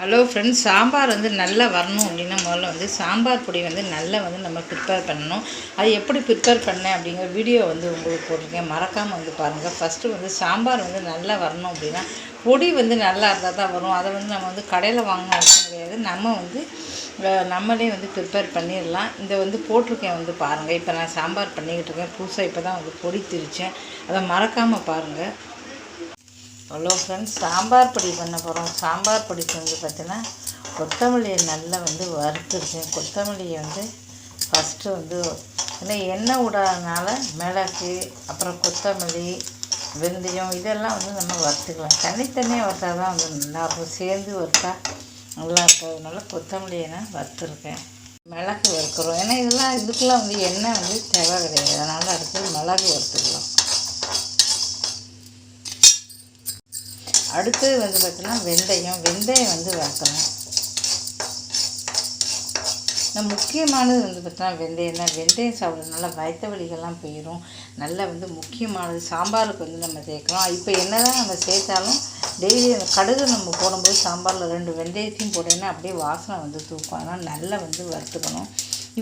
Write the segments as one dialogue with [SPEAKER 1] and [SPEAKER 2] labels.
[SPEAKER 1] Hello friends, sambar நல்லா வரணும் அப்படின்னா முதல்ல சாம்பார் பொடி நல்லா நம்ம ப்ரிப்பேர் பண்ணணும். அது எப்படி ப்ரிப்பேர் பண்ணேன் அப்படிங்கிற வீடியோ உங்களுக்கு போட்டிருக்கேன். மறக்காமல் பாருங்கள். ஃபஸ்ட்டு சாம்பார் நல்லா வரணும் அப்படின்னா பொடி நல்லா இருந்தால் தான் வரும். அதை நம்ம கடையில் வாங்கணும் அவசியம் கிடையாது. நம்ம நம்மளே ப்ரிப்பேர் பண்ணிடலாம். இந்த போட்டிருக்கேன் பாருங்கள். இப்போ நான் சாம்பார் பண்ணிக்கிட்டு இருக்கேன். புதுசாக இப்போ தான் பொடி திரிச்சேன். அதை மறக்காமல் பாருங்கள். ஹலோ ஃப்ரெண்ட்ஸ், சாம்பார் பொடி பண்ண போகிறோம். சாம்பார் பொடிக்கு பார்த்திங்கன்னா கொத்தமல்லியை நல்லா வறுத்துருக்கேன். கொத்தமல்லியை ஃபஸ்ட்டு ஏன்னா எண்ணெய் விடாதனால மிளகு, அப்புறம் கொத்தமல்லி, வெந்தயம் இதெல்லாம் நம்ம வறுத்துக்கலாம். தனித்தனியாக வறுத்தா தான் நல்லாயிருக்கும். சேர்ந்து வறுத்தா நல்லா இருக்கிறதுனால கொத்தமல்லியை நான் வறுத்துருக்கேன். மிளகு வறுக்கிறோம். ஏன்னா இதுக்கெல்லாம் எண்ணெய் தேவை கிடையாது. அதனால் அடுத்து மிளகு வறுத்துக்கலாம். அடுத்து பார்த்திங்கன்னா வெந்தயம் வறுக்கணும். முக்கியமானது பார்த்திங்கன்னா வெந்தயம் தான். வெந்தயம் சாப்பிட்றதுனால வயிற்று வலிகள்லாம் போயிடும். நல்லா முக்கியமானது சாம்பாருக்கு நம்ம சேர்க்குறோம். இப்போ என்ன தான் நம்ம சேர்த்தாலும் டெய்லி அந்த கடுகு நம்ம போடும்போது சாம்பாரில் 2 வெந்தயத்தையும் போட்டோன்னா அப்படியே வாசனை தூக்கும். அதனால் நல்லா வறுத்துக்கணும்.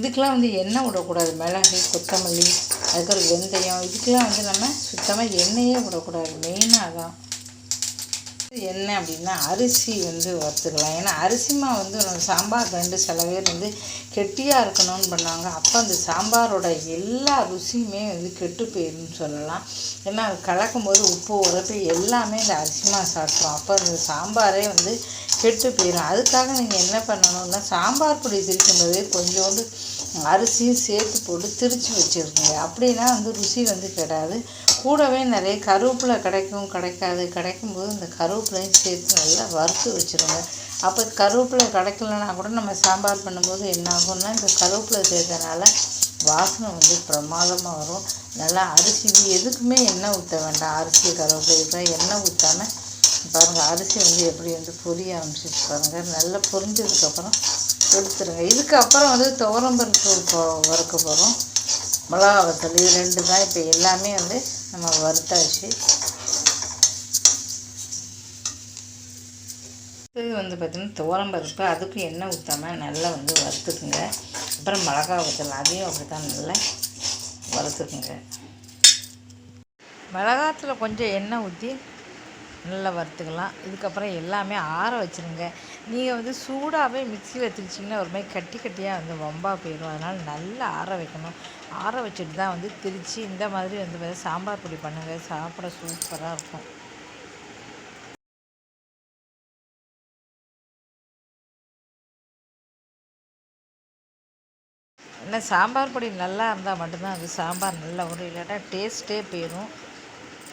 [SPEAKER 1] இதுக்கெலாம் எண்ணெய் விடக்கூடாது. மிளகு, கொத்தமல்லி, அதுக்கப்புறம் வெந்தயம் இதுக்கெலாம் நம்ம சுத்தமாக எண்ணெயே விடக்கூடாது. மெயினாக தான் என்ன அப்படின்னா அரிசி வறுத்துக்கலாம். ஏன்னா அரிசி மாவு நம்ம சாம்பார் சில பேர் கெட்டியாக இருக்கணும்னு பண்ணுவாங்க. அப்போ அந்த சாம்பாரோட எல்லா ருசியுமே கெட்டு போயிடும்னு சொல்லலாம். ஏன்னா அது கலக்கும் போது உப்பு, உரப்பு எல்லாமே இந்த அரிசி மாவு சாப்பிட்றோம். அப்போ அந்த சாம்பாரே கெட்டு போயிடும். அதுக்காக நீங்கள் என்ன பண்ணணும்னா சாம்பார் பொடி திரிக்கும்போது கொஞ்சோண்டு அரிசியும் சேர்த்து போட்டு திரித்து வச்சுருக்கீங்க. அப்படின்னா ருசி கெடாது. கூடவே நிறைய கருவேப்பிலை கிடைக்கும்போது இந்த கருவேப்பிலையும் சேர்த்து நல்லா வறுத்து வச்சுருங்க. அப்போ கருவேப்பிலை கிடைக்கலனா கூட நம்ம சாம்பார் பண்ணும்போது என்ன ஆகும்னா இந்த கருவேப்பிலை சேர்த்தனால வாசனை பிரமாதமாக வரும். நல்லா அரிசி எதுக்குமே எண்ணெய் ஊற்ற வேண்டாம். அரிசி, கருவேப்பிலை எண்ணெய் ஊற்றாமல் பாருங்கள். அரிசி எப்படி பொரிய ஆரம்பிச்சிச்சு பாருங்கள். நல்லா பொரிஞ்சதுக்கப்புறம் எடுத்துருங்க. இதுக்கப்புறம் துவரம்பருப்பு வறுக்க போகிறோம். மிளகா வத்தல் இது 2 தான். இப்போ எல்லாமே நம்ம வறுத்தாச்சு. இது பார்த்திங்கன்னா துவரம்பருப்பு, அதுக்கும் எண்ணெய் ஊற்றாமல் நல்லா வறுத்துக்குங்க. அப்புறம் மிளகா வத்தல் அதையும் அப்படி தான் நல்லா வறுத்துக்குங்க. மிளகாத்தில் கொஞ்சம் எண்ணெய் ஊற்றி நல்லா வறுத்துக்கலாம். இதுக்கப்புறம் எல்லாமே ஆற வச்சுருங்க. நீங்கள் சூடாகவே மிக்சியில் திரிச்சிங்கன்னா ஒரு மாதிரி கட்டியாக வம்பா போயிடும். அதனால் நல்லா ஆற வைக்கணும். ஆற வச்சுட்டு தான் திரித்து இந்த மாதிரி சாம்பார் பொடி பண்ணுங்கள். சாப்பிட சூப்பராக இருக்கும். ஏன்னா சாம்பார் பொடி நல்லா இருந்தால் மட்டும்தான் சாம்பார் நல்லா வரும். இல்லாட்டா டேஸ்ட்டே போயிடும்.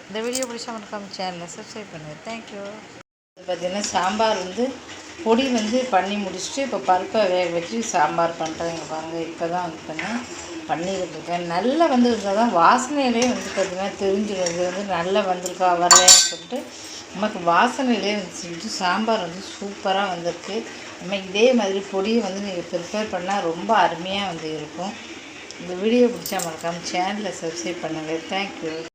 [SPEAKER 1] இந்த வீடியோ பிடிச்சா மறக்காம சேனலை சப்ஸ்கிரைப் பண்ணுங்கள். தேங்க்யூ. பார்த்திங்கன்னா சாம்பார் பொடி பண்ணி முடிச்சுட்டு இப்போ பருப்பை வேக வச்சு சாம்பார் பண்ணுறேங்க பாருங்கள். இப்போ தான் பண்ணிக்கிட்டு இருக்கேன். நல்லா இருந்தால் தான் வாசனையிலே பார்த்திங்கன்னா தெரிஞ்சுருது நல்லா வந்திருக்கா வரலைன்னு சொல்லிட்டு நமக்கு வாசனையிலே சொல்லிட்டு சாம்பார் சூப்பராக வந்திருக்கு. நம்ம இதே மாதிரி பொடியை நீங்கள் ப்ரிப்பேர் பண்ணால் ரொம்ப அருமையாக இருக்கும். இந்த வீடியோ பிடிச்சா மறக்காமல் சேனலை சப்ஸ்கிரைப் பண்ணுங்கள். தேங்க்யூ.